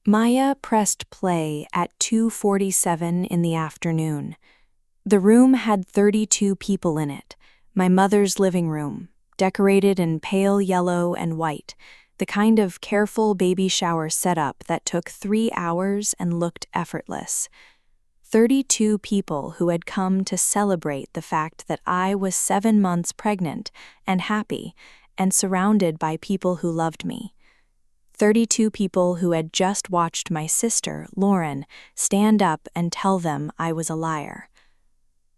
Maya pressed play at 2:47 in the afternoon. The room had 32 people in it, my mother's living room, decorated in pale yellow and white, the kind of careful baby shower setup that took 3 hours and looked effortless. 32 people who had come to celebrate the fact that I was 7 months pregnant and happy and surrounded by people who loved me. 32 people who had just watched my sister, Lauren, stand up and tell them I was a liar.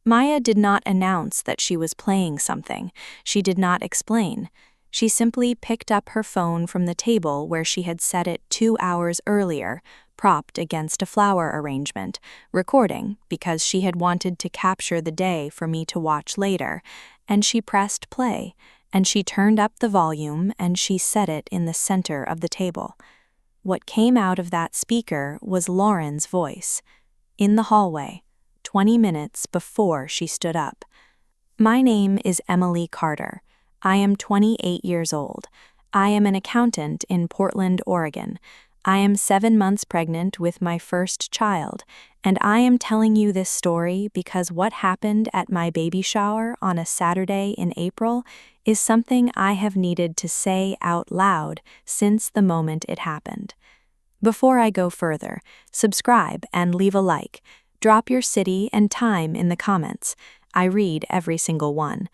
Maya did not announce that she was playing something. She did not explain. She simply picked up her phone from the table where she had set it 2 hours earlier, propped against a flower arrangement, recording because she had wanted to capture the day for me to watch later, and she pressed play, and she turned up the volume and she set it in the center of the table. What came out of that speaker was Lauren's voice, in the hallway, 20 minutes before she stood up. My name is Emily Carter. I am 28 years old. I am an accountant in Portland, Oregon. I am 7 months pregnant with my first child, and I am telling you this story because what happened at my baby shower on a Saturday in April is something I have needed to say out loud since the moment it happened. Before I go further, subscribe and leave a like. Drop your city and time in the comments. I read every single one.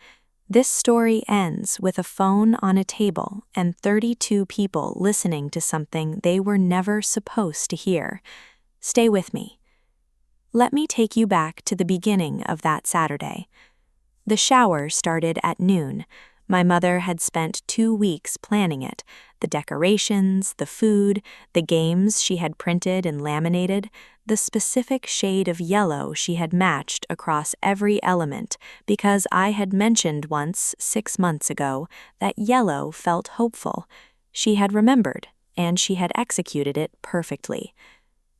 This story ends with a phone on a table and 32 people listening to something they were never supposed to hear. Stay with me. Let me take you back to the beginning of that Saturday. The shower started at noon. My mother had spent 2 weeks planning it, the decorations, the food, the games she had printed and laminated, the specific shade of yellow she had matched across every element, because I had mentioned once 6 months ago that yellow felt hopeful. She had remembered, and she had executed it perfectly.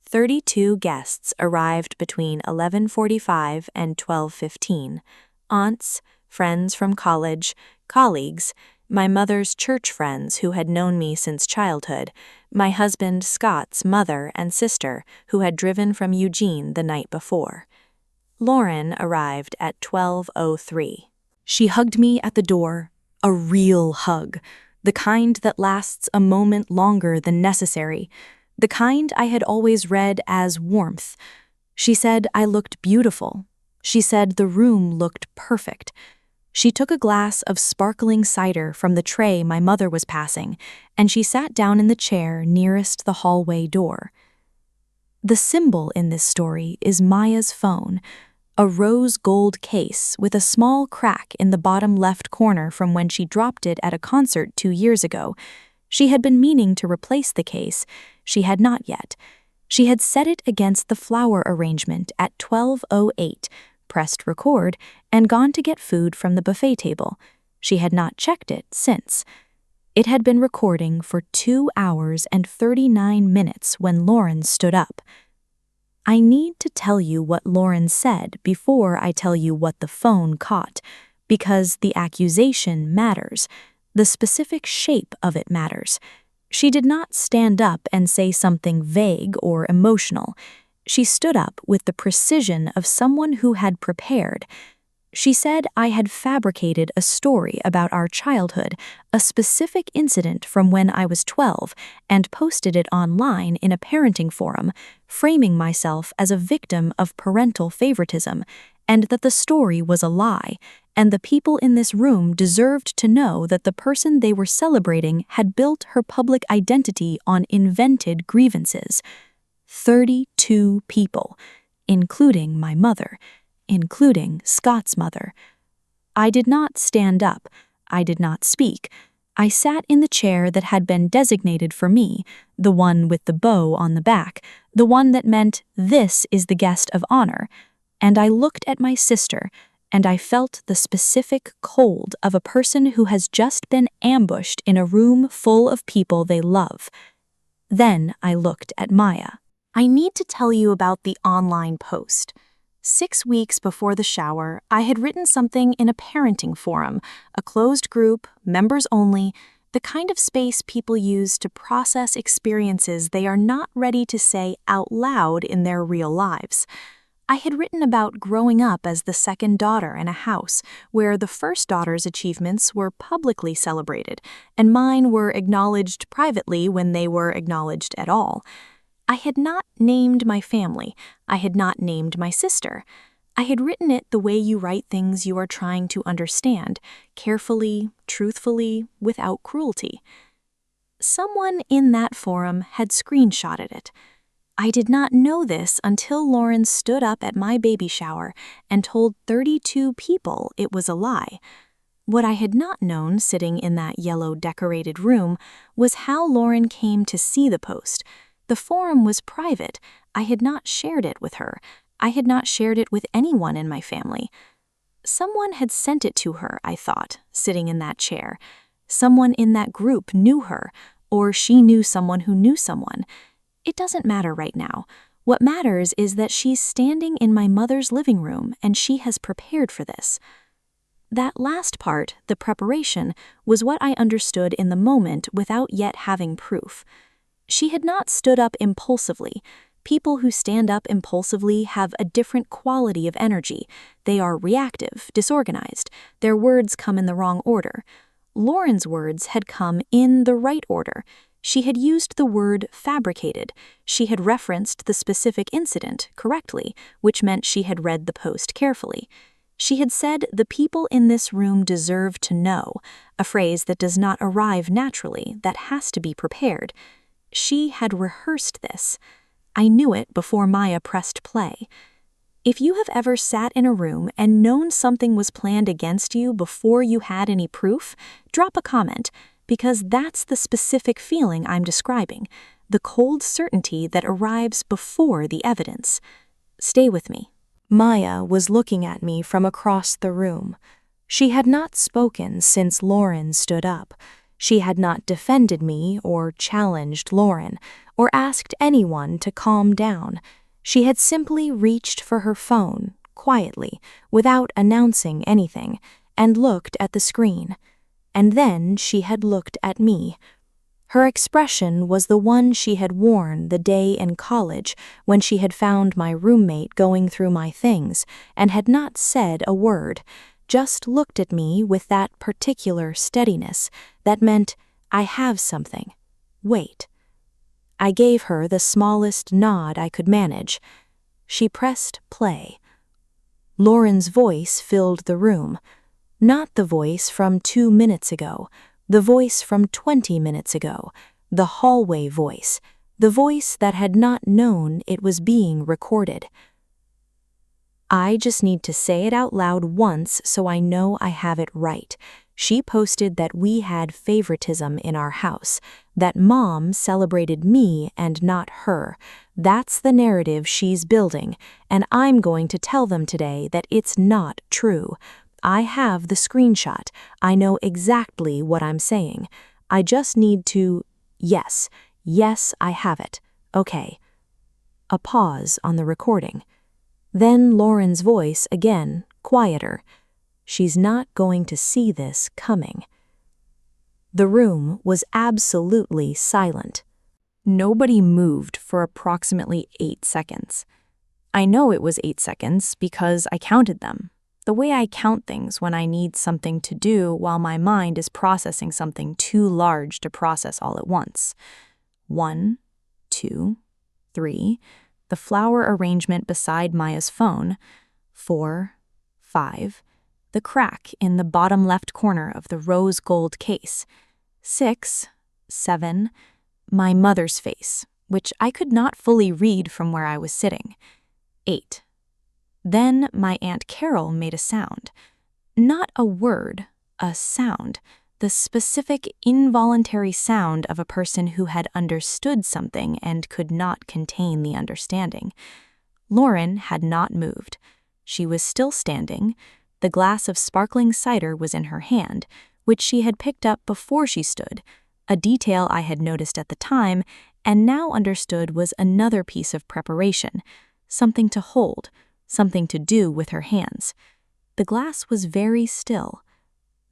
32 guests arrived between 11:45 and 12:15. Aunts, friends from college, colleagues, my mother's church friends who had known me since childhood, my husband Scott's mother and sister who had driven from Eugene the night before. Lauren arrived at 12:03. She hugged me at the door, a real hug, the kind that lasts a moment longer than necessary, the kind I had always read as warmth. She said I looked beautiful. She said the room looked perfect. She took a glass of sparkling cider from the tray my mother was passing, and she sat down in the chair nearest the hallway door. The symbol in this story is Maya's phone, a rose gold case with a small crack in the bottom left corner from when she dropped it at a concert 2 years ago. She had been meaning to replace the case. She had not yet. She had set it against the flower arrangement at 12:08, pressed record, and gone to get food from the buffet table. She had not checked it since. It had been recording for 2 hours and 39 minutes when Lauren stood up. I need to tell you what Lauren said before I tell you what the phone caught, because the accusation matters. The specific shape of it matters. She did not stand up and say something vague or emotional. She stood up with the precision of someone who had prepared. She said I had fabricated a story about our childhood, a specific incident from when I was 12, and posted it online in a parenting forum, framing myself as a victim of parental favoritism, and that the story was a lie, and the people in this room deserved to know that the person they were celebrating had built her public identity on invented grievances. 32 people, including my mother, including Scott's mother. I did not stand up. I did not speak. I sat in the chair that had been designated for me, the one with the bow on the back, the one that meant this is the guest of honor, and I looked at my sister, and I felt the specific cold of a person who has just been ambushed in a room full of people they love. Then I looked at Maya. I need to tell you about the online post. 6 weeks before the shower, I had written something in a parenting forum, a closed group, members only, the kind of space people use to process experiences they are not ready to say out loud in their real lives. I had written about growing up as the second daughter in a house where the first daughter's achievements were publicly celebrated, and mine were acknowledged privately when they were acknowledged at all. I had not named my family. I had not named my sister. I had written it the way you write things you are trying to understand, carefully, truthfully, without cruelty. Someone in that forum had screenshotted it. I did not know this until Lauren stood up at my baby shower and told 32 people it was a lie. What I had not known sitting in that yellow decorated room was how Lauren came to see the post. The forum was private. I had not shared it with her. I had not shared it with anyone in my family. Someone had sent it to her, I thought, sitting in that chair. Someone in that group knew her, or she knew someone who knew someone. It doesn't matter right now. What matters is that she's standing in my mother's living room and she has prepared for this. That last part, the preparation, was what I understood in the moment without yet having proof. She had not stood up impulsively. People who stand up impulsively have a different quality of energy. They are reactive, disorganized. Their words come in the wrong order. Lauren's words had come in the right order. She had used the word fabricated. She had referenced the specific incident correctly, which meant she had read the post carefully. She had said the people in this room deserve to know, a phrase that does not arrive naturally, that has to be prepared. She had rehearsed this. I knew it before Maya pressed play. If you have ever sat in a room and known something was planned against you before you had any proof, drop a comment, because that's the specific feeling I'm describing, the cold certainty that arrives before the evidence. Stay with me. Maya was looking at me from across the room. She had not spoken since Lauren stood up. She had not defended me or challenged Lauren or asked anyone to calm down. She had simply reached for her phone, quietly, without announcing anything, and looked at the screen. And then she had looked at me. Her expression was the one she had worn the day in college when she had found my roommate going through my things and had not said a word, just looked at me with that particular steadiness that meant, I have something. Wait. I gave her the smallest nod I could manage. She pressed play. Lauren's voice filled the room. Not the voice from 2 minutes ago, the voice from 20 minutes ago, the hallway voice, the voice that had not known it was being recorded. I just need to say it out loud once so I know I have it right. She posted that we had favoritism in our house, that Mom celebrated me and not her. That's the narrative she's building, and I'm going to tell them today that it's not true. I have the screenshot. I know exactly what I'm saying. I just need to... Yes, I have it. Okay. A pause on the recording. Then Lauren's voice again, quieter. She's not going to see this coming. The room was absolutely silent. Nobody moved for approximately 8 seconds. I know it was 8 seconds because I counted them. The way I count things when I need something to do while my mind is processing something too large to process all at once. 1, 2, 3, the flower arrangement beside Maya's phone. 4, 5, the crack in the bottom left corner of the rose gold case. 6, 7, my mother's face, which I could not fully read from where I was sitting. 8. Then my Aunt Carol made a sound. Not a word, a sound. The specific involuntary sound of a person who had understood something and could not contain the understanding. Lauren had not moved. She was still standing. The glass of sparkling cider was in her hand, which she had picked up before she stood, a detail I had noticed at the time and now understood was another piece of preparation, something to hold, something to do with her hands. The glass was very still.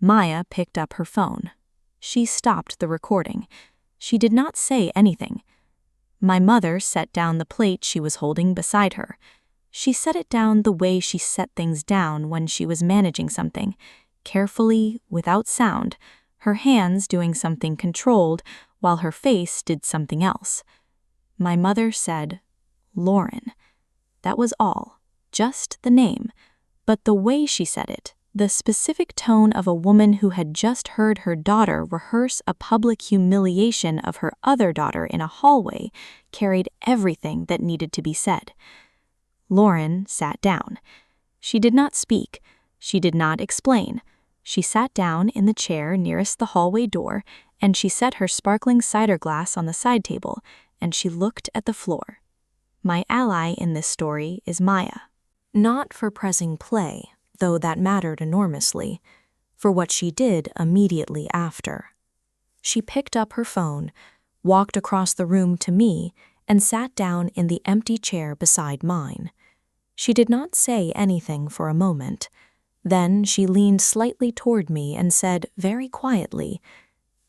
Maya picked up her phone. She stopped the recording. She did not say anything. My mother set down the plate she was holding beside her. She set it down the way she set things down when she was managing something, carefully, without sound, her hands doing something controlled while her face did something else. My mother said, "Lauren." That was all, just the name, but the way she said it, the specific tone of a woman who had just heard her daughter rehearse a public humiliation of her other daughter in a hallway, carried everything that needed to be said. Lauren sat down. She did not speak. She did not explain. She sat down in the chair nearest the hallway door, and she set her sparkling cider glass on the side table, and she looked at the floor. My ally in this story is Maya. Not for pressing play, though that mattered enormously, for what she did immediately after. She picked up her phone, walked across the room to me, and sat down in the empty chair beside mine. She did not say anything for a moment. Then she leaned slightly toward me and said very quietly,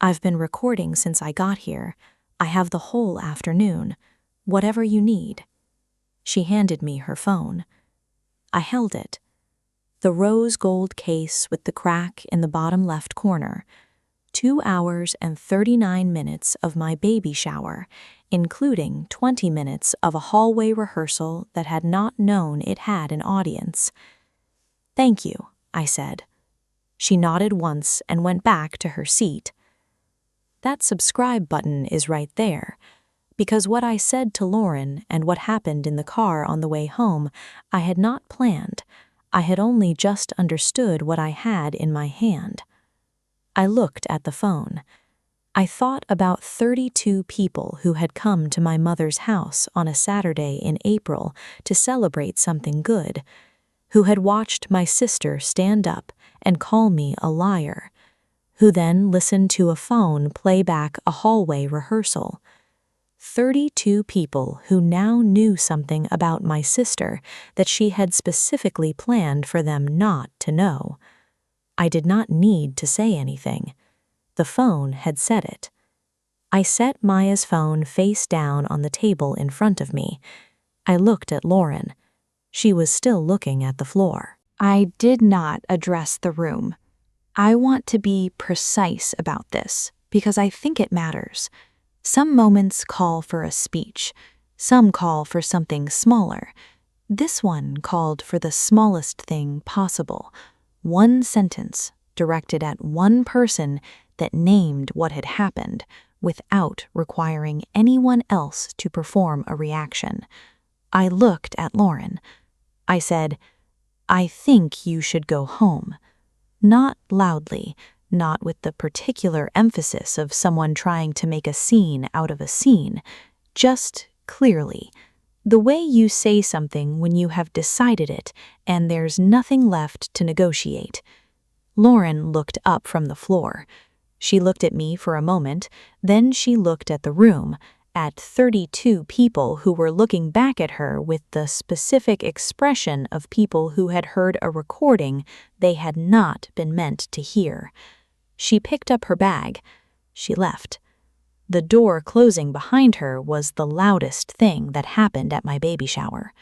"I've been recording since I got here. I have the whole afternoon. Whatever you need." She handed me her phone. I held it. The rose gold case with the crack in the bottom left corner. 2 hours and 39 minutes of my baby shower, including 20 minutes of a hallway rehearsal that had not known it had an audience. "Thank you," I said. She nodded once and went back to her seat. That subscribe button is right there, because what I said to Lauren and what happened in the car on the way home, I had not planned. I had only just understood what I had in my hand. I looked at the phone. I thought about 32 people who had come to my mother's house on a Saturday in April to celebrate something good, who had watched my sister stand up and call me a liar, who then listened to a phone play back a hallway rehearsal. 32 people who now knew something about my sister that she had specifically planned for them not to know. I did not need to say anything. The phone had said it. I set Maya's phone face down on the table in front of me. I looked at Lauren. She was still looking at the floor. I did not address the room. I want to be precise about this because I think it matters. Some moments call for a speech. Some call for something smaller. This one called for the smallest thing possible. One sentence directed at one person that named what had happened without requiring anyone else to perform a reaction. I looked at Lauren. I said, "I think you should go home." Not loudly, not with the particular emphasis of someone trying to make a scene out of a scene, just clearly. The way you say something when you have decided it and there's nothing left to negotiate. Lauren looked up from the floor. She looked at me for a moment, then she looked at the room, at 32 people who were looking back at her with the specific expression of people who had heard a recording they had not been meant to hear. She picked up her bag. She left. The door closing behind her was the loudest thing that happened at my baby shower.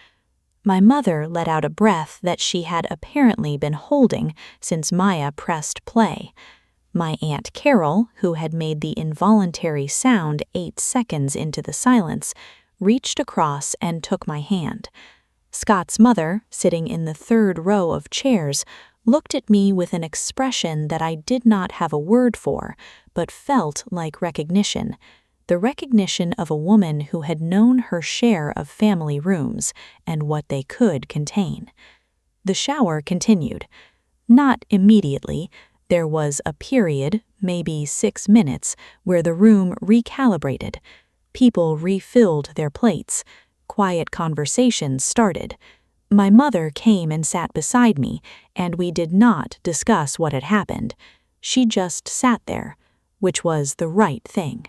My mother let out a breath that she had apparently been holding since Maya pressed play. My Aunt Carol, who had made the involuntary sound 8 seconds into the silence, reached across and took my hand. Scott's mother, sitting in the 3rd row of chairs, looked at me with an expression that I did not have a word for, but felt like recognition. The recognition of a woman who had known her share of family rooms and what they could contain. The shower continued. Not immediately. There was a period, maybe 6 minutes, where the room recalibrated. People refilled their plates. Quiet conversations started. My mother came and sat beside me, and we did not discuss what had happened. She just sat there, which was the right thing.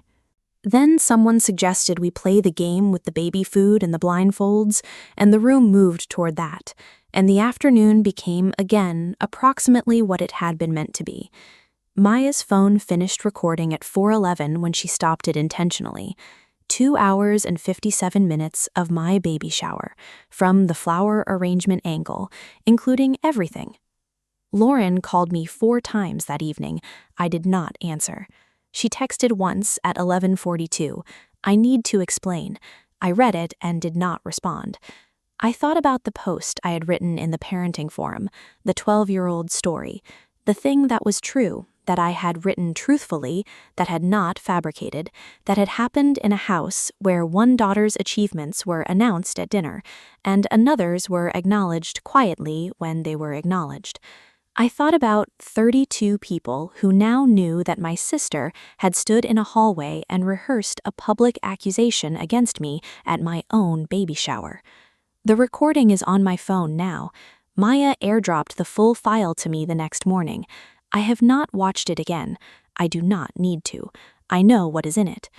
Then someone suggested we play the game with the baby food and the blindfolds, and the room moved toward that, and the afternoon became again approximately what it had been meant to be. Maya's phone finished recording at 4:11 when she stopped it intentionally. 2 hours and 57 minutes of my baby shower, from the flower arrangement angle, including everything. Lauren called me 4 times that evening. I did not answer. She texted once at 11:42. I need to explain. I read it and did not respond. I thought about the post I had written in the parenting forum, the 12-year-old story, the thing that was true, that I had written truthfully, that had not fabricated, that had happened in a house where one daughter's achievements were announced at dinner, and another's were acknowledged quietly when they were acknowledged. I thought about 32 people who now knew that my sister had stood in a hallway and rehearsed a public accusation against me at my own baby shower. The recording is on my phone now. Maya airdropped the full file to me the next morning. I have not watched it again. I do not need to. I know what is in it.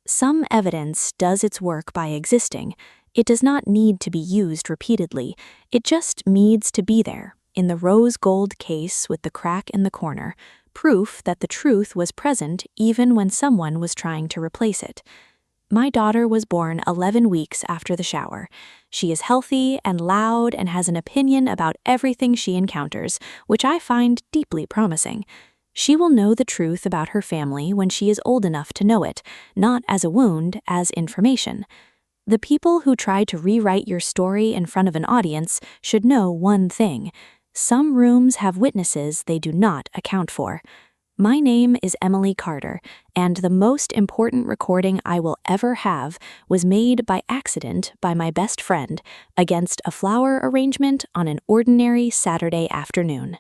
Some evidence does its work by existing. It does not need to be used repeatedly. It just needs to be there, in the rose gold case with the crack in the corner, proof that the truth was present even when someone was trying to replace it. My daughter was born 11 weeks after the shower. She is healthy and loud and has an opinion about everything she encounters, which I find deeply promising. She will know the truth about her family when she is old enough to know it, not as a wound, as information. The people who try to rewrite your story in front of an audience should know one thing. Some rooms have witnesses they do not account for. My name is Emily Carter, and the most important recording I will ever have was made by accident by my best friend against a flower arrangement on an ordinary Saturday afternoon.